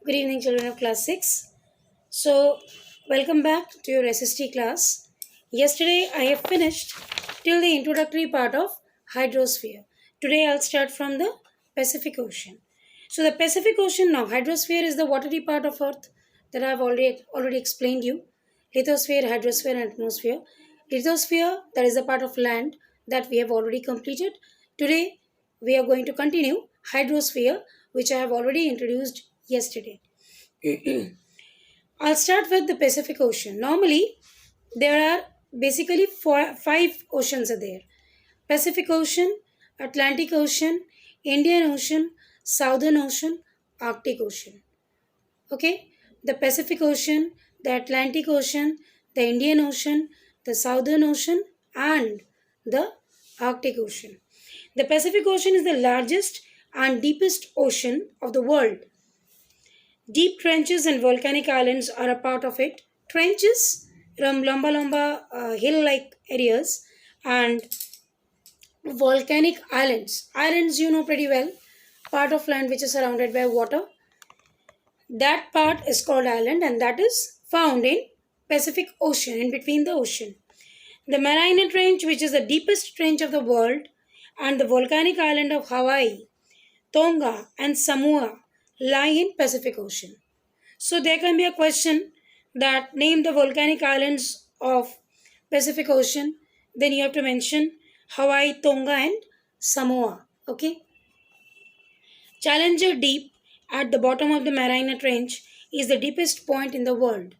Good evening, children of class 6. So, welcome back to your SST class. Yesterday, I have finished till the introductory part of hydrosphere. Today, I'll start from the Pacific Ocean. So, the Pacific Ocean now, hydrosphere is the watery part of Earth that I've already explained you. Lithosphere, hydrosphere, and atmosphere. Lithosphere, that is the part of land that we have already completed. Today, we are going to continue hydrosphere, which I have already introduced yesterday. I'll start with the Pacific Ocean. Normally, there are basically five oceans are there: Pacific Ocean, Atlantic Ocean, Indian Ocean, Southern Ocean, Arctic Ocean. Okay, the Pacific Ocean, the Atlantic Ocean, the Indian Ocean, the Southern Ocean, and the Arctic Ocean. The Pacific Ocean is the largest and deepest ocean of the world. Deep trenches and volcanic islands are a part of it. Trenches from hill like areas and volcanic islands. Islands you know pretty well, part of land which is surrounded by water. That part is called island and that is found in Pacific Ocean, in between the ocean. The Mariana Trench, which is the deepest trench of the world, and the volcanic island of Hawaii, Tonga, and Samoa lie in Pacific Ocean. So there can be a question that name the volcanic islands of Pacific Ocean. Then you have to mention Hawaii, Tonga, and Samoa. Okay. Challenger Deep at the bottom of the Mariana Trench is the deepest point in the world.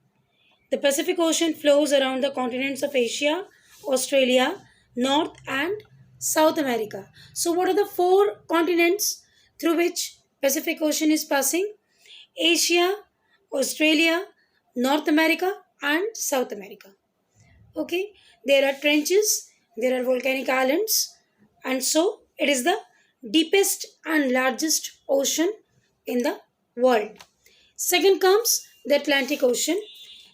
The Pacific Ocean flows around the continents of Asia, Australia, North and South America. So what are the four continents through which Pacific Ocean is passing? Asia, Australia, North America and South America. Okay, there are trenches, there are volcanic islands, and so it is the deepest and largest ocean in the world. Second comes the Atlantic Ocean.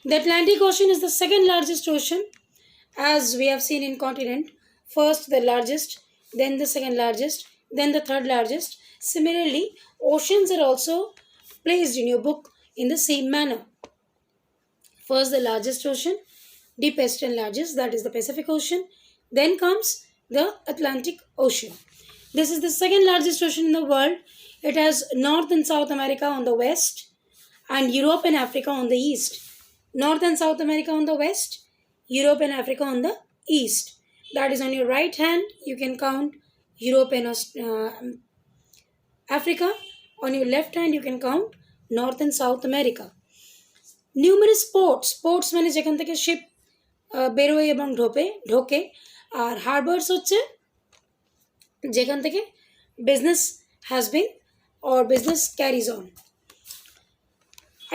The Atlantic Ocean is the second largest ocean, as we have seen in continent. First the largest, then the second largest, then the third largest. Similarly, oceans are also placed in your book in the same manner. First the largest ocean, deepest and largest, that is the Pacific Ocean. Then comes the Atlantic Ocean. This is the second largest ocean in the world. It has North and South America on the west and Europe and Africa on the east. North and South America on the west, Europe and Africa on the east. That is on your right hand, you can count Europe and Africa. On your left hand, you can count North and South America. Numerous ports মানে যেখান থেকে sheep বেরোয় এবং ঢোকে আর হারবারস হচ্ছে যেখান থেকে business has been or business carries on.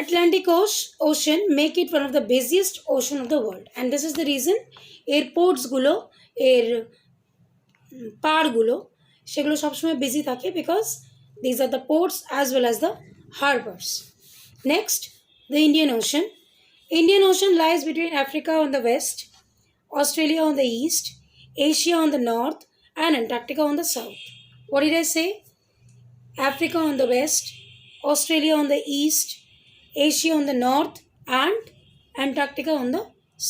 Atlantic Ocean make it one of the busiest ocean of the world and this is the reason airports গুলো এর পাড়গুলো সেগুলো সবসময় busy থাকে because these are the ports as well as the harbors. Next, the Indian Ocean. Indian Ocean lies between Africa on the west, Australia on the east, Asia on the north, and Antarctica on the south. What did I say? Africa on the west, Australia on the east, Asia on the north, and Antarctica on the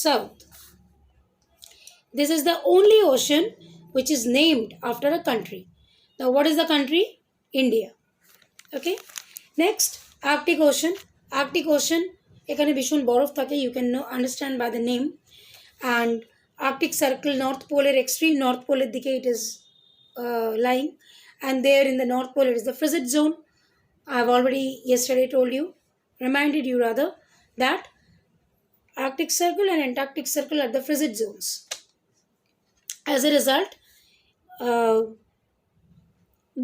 south. This is the only ocean which is named after a country. Now, what is the country? India. Okay. Next, Arctic Ocean. Arctic Ocean, এখানে ভীষণ বরফ থাকে, you can understand by the name. And Arctic Circle, North Pole, extreme North Pole দিকে it is lying. And there in the North Pole it is the frigid zone. I have already yesterday reminded you rather, that Arctic Circle and Antarctic Circle are the frigid zones. As a result,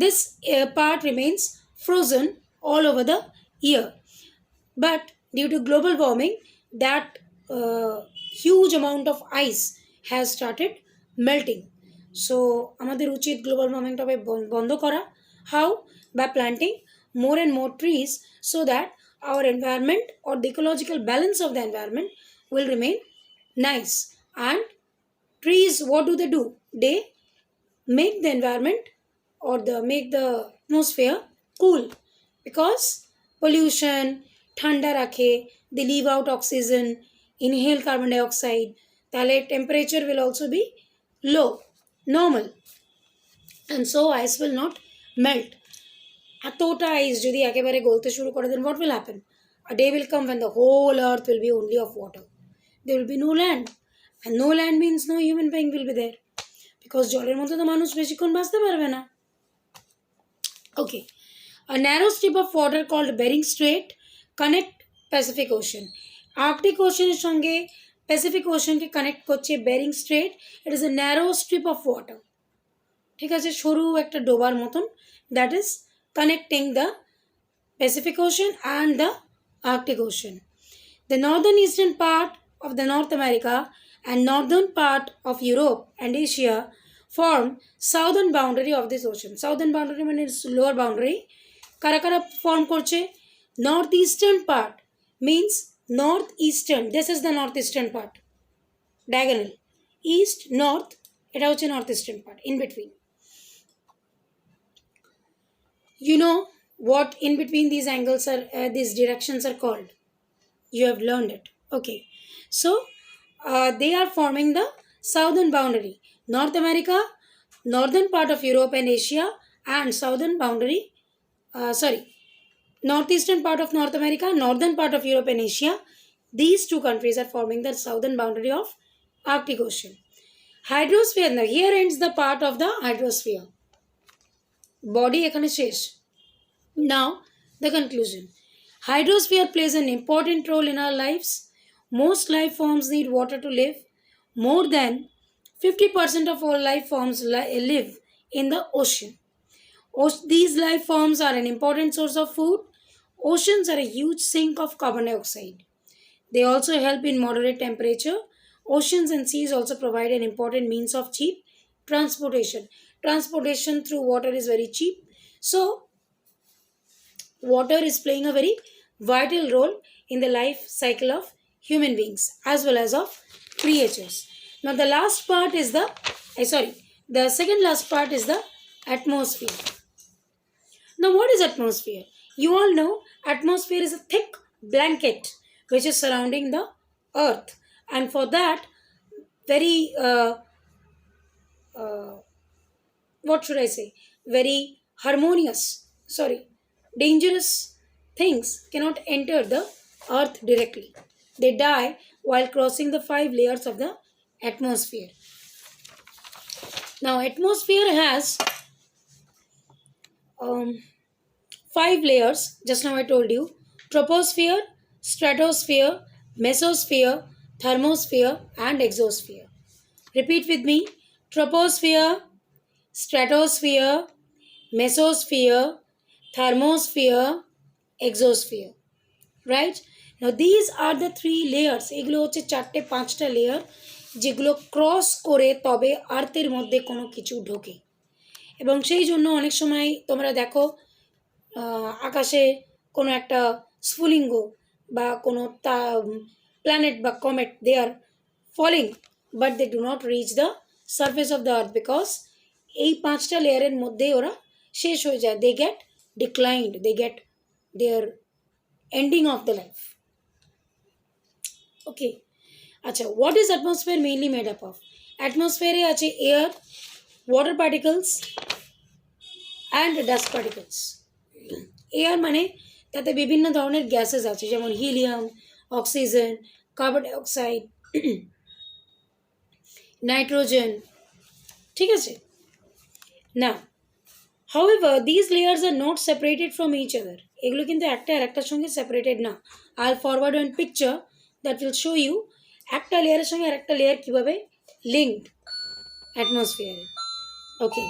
this part remains frozen all over the year. But due to global warming, that huge amount of ice has started melting. So, আমাদের উচিত global warming টাকে বন্ধ করা. How? By planting more and more trees so that our environment or the ecological balance of the environment will remain nice. And trees, what do? They make the environment or make the atmosphere cool because pollution, ঠান্ডা রাখে, they leave out oxygen, inhale carbon dioxide, তাহলে temperature will also be low, normal, and so ice will not melt. এতটা ice যদি একেবারে গলতে শুরু করে, then what will happen? A day will come when the whole earth will be only of water. There will be no land. And no land means no human being will be there. Because জলের মধ্যে তো মানুষ বেশিক্ষণ বাঁচতে পারবে না। Okay. A narrow strip of water called Bering Strait connect Pacific Ocean. Arctic Ocean এর সঙ্গে Pacific Ocean কে কানেক্ট করছে Bering strait. It is a narrow strip of water, ঠিক আছে, সরু একটা ডোবার মতন, that is connecting the Pacific Ocean and the Arctic Ocean. The northern eastern part of the North America and northern part of Europe and Asia form southern boundary of this ocean. Southern boundary means lower boundary. Kara kara form korche? Northeastern part means northeastern. This is the northeastern part. Diagonal. East, north. Eta hocche northeastern part. In between. You know what in between these angles are, these directions are called? You have learned it. Okay. So, they are forming the southern boundary. North America, northern part of Europe and Asia, and southern boundary, northeastern part of North America, northern part of Europe and Asia. These two countries are forming the southern boundary of Arctic Ocean. Hydrosphere, now here ends the part of the hydrosphere. Body ekhane shesh. Now, the conclusion. Hydrosphere plays an important role in our lives. Most life forms need water to live. More than 50% of all life forms live in the ocean. These life forms are an important source of food. Oceans are a huge sink of carbon dioxide. They also help in moderate temperature. Oceans and seas also provide an important means of cheap transportation. Transportation through water is very cheap. So, water is playing a very vital role in the life cycle of human beings as well as of creatures. Now the last part is the second last part is the atmosphere. Now what is atmosphere? You all know atmosphere is a thick blanket which is surrounding the earth, and for that very what should I say, very dangerous things cannot enter the earth directly. They die while crossing the 5 layers of the atmosphere. Now atmosphere has 5 layers. Just now I told you: troposphere, stratosphere, mesosphere, thermosphere and exosphere. Repeat with me: troposphere, stratosphere, mesosphere, thermosphere, exosphere. Right? Now these are the 3 layers. এগুলো হচ্ছে 4-5টা layer যেগুলো cross করে তবে আর্থের মধ্যে কোনো কিছু ঢোকে। এবং সেই জন্য অনেক সময় তোমরা দেখো আকাশে কোনো একটা স্ফুলিঙ্গ বা কোনো প্ল্যানেট বা comet, they are falling but they do not reach the surface of the earth because এই 5টা লেয়ারের মধ্যে ওরা শেষ হয়ে যায়। They get declined, they get their ending of the life. Okay. Acha, what is atmosphere mainly made up of? Atmosphere e ache air, water particles and dust particles. Air মানে তাতে বিভিন্ন ধরনের গ্যাসেস আছে, যেমন helium, oxygen, carbon dioxide, nitrogen, ঠিক আছে? Now, however, these layers are not separated from each other. এগুলো কিন্তু একটা আর একটার সঙ্গে সেপারেটেড না। I'll forward one picture that will show you একটা লেয়ারের সঙ্গে আর একটা লেয়ার কীভাবে linked অ্যাটমসফিয়ারে। Okay.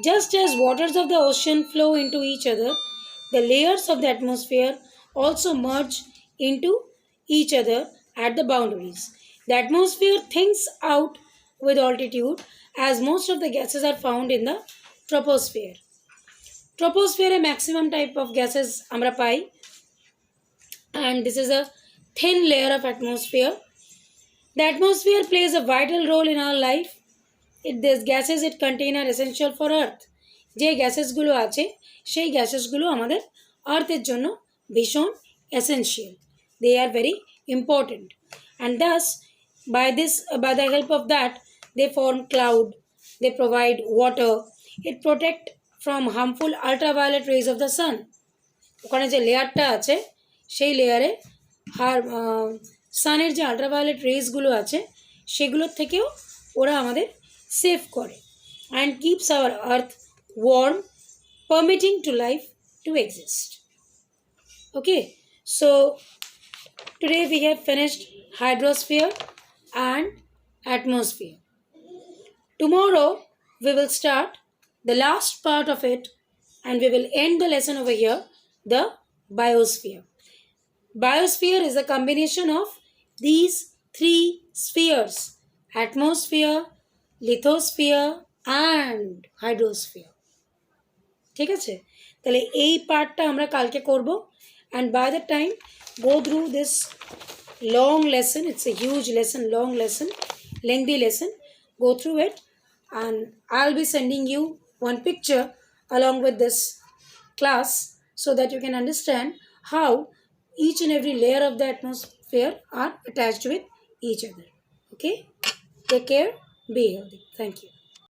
Just as waters of the ocean flow into each other, the layers of the atmosphere also merge into each other at the boundaries. The atmosphere thins out with altitude as most of the gases are found in the troposphere. Troposphere a maximum type of gases আমরা পাই, and this is a thin layer of atmosphere. The atmosphere plays a vital role in our life. These gases it contain are essential for earth. যে গ্যাসেসগুলো আছে সেই গ্যাসেসগুলো আমাদের আর্থের জন্য bishon essential. They are very important, and thus by the help of that they form cloud, they provide water, it protect from harmful ultraviolet rays of the sun. ওখানে যে লেয়ারটা আছে সেই লেয়ারে সানের যে আল্ট্রাভায়োলেট রেসগুলো আছে সেগুলোর থেকেও ওরা আমাদের সেভ করে and keeps our earth warm, permitting to life to exist. Okay, so today we have finished hydrosphere and atmosphere. Tomorrow we will start the last part of it and we will end the lesson over here, the biosphere. Biosphere is a combination of these three spheres: atmosphere, lithosphere and hydrosphere. ঠিক আছে, তাহলে এই পার্টটা আমরা কালকে করব and by the time go through this long lesson, it's a huge lesson, long lesson, lengthy lesson, go through it and I'll be sending you one picture along with this class so that you can understand how each and every layer of the atmosphere are attached with each other. Okay, take care, be healthy. Thank you.